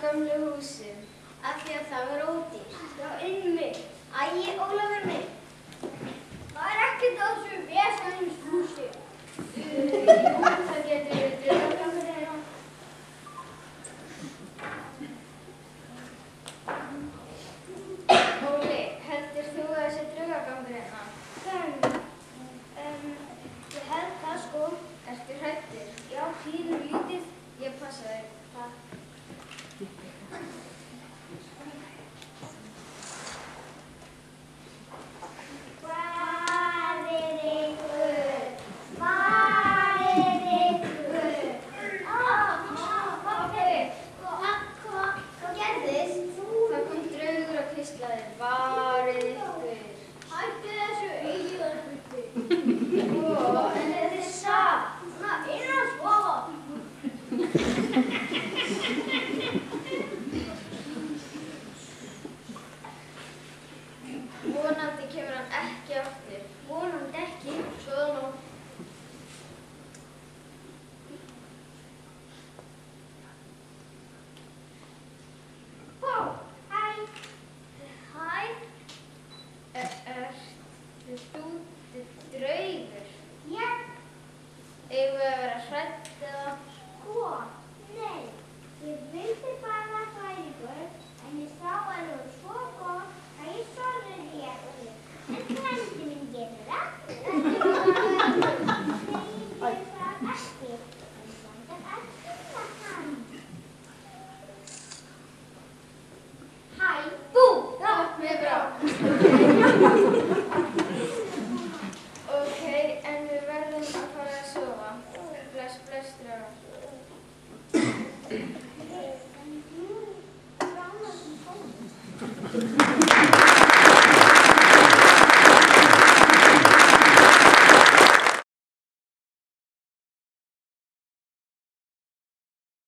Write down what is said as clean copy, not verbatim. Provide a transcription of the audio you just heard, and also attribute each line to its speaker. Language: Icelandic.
Speaker 1: gömlu húsi. Af því að það var ódýrt. Já, einmitt. Æ, Ólafur minn. Það er ekkert á þessu vesalingshúsi. Jú, það getur við draugagangur hérna. Óli, heldur þú að þessi draugagangur hérna? Ég held það sko. Ertu hræddur? Já, pínur lítið. Ég passa þig. Það. Hvað er ykkur? Hvað er ykkur? Pabbi, hvað gerðist? Það kom draugur og hvíslaði. Hvað er ykkur? Hættu þessu eiginlega. En þetta er satt. Það er að svofa. Vonandi kemur hann ekki aftur. Vonandi ekki. Svo nú. Hó, hæ. Hæ. Ertu draugur? Já. Eigum við að vera hrædd eða? Sko, nei. Ég vildi bara hræringur, en ég sá að það var svo gott að ég sorði þér. En frændi minn getur það. Nei, ég það ekki. En það er ekki hann. Hæ, bú! Já, mér er bra. Ok, en við verðum að fara að sofa. Bless, draugar.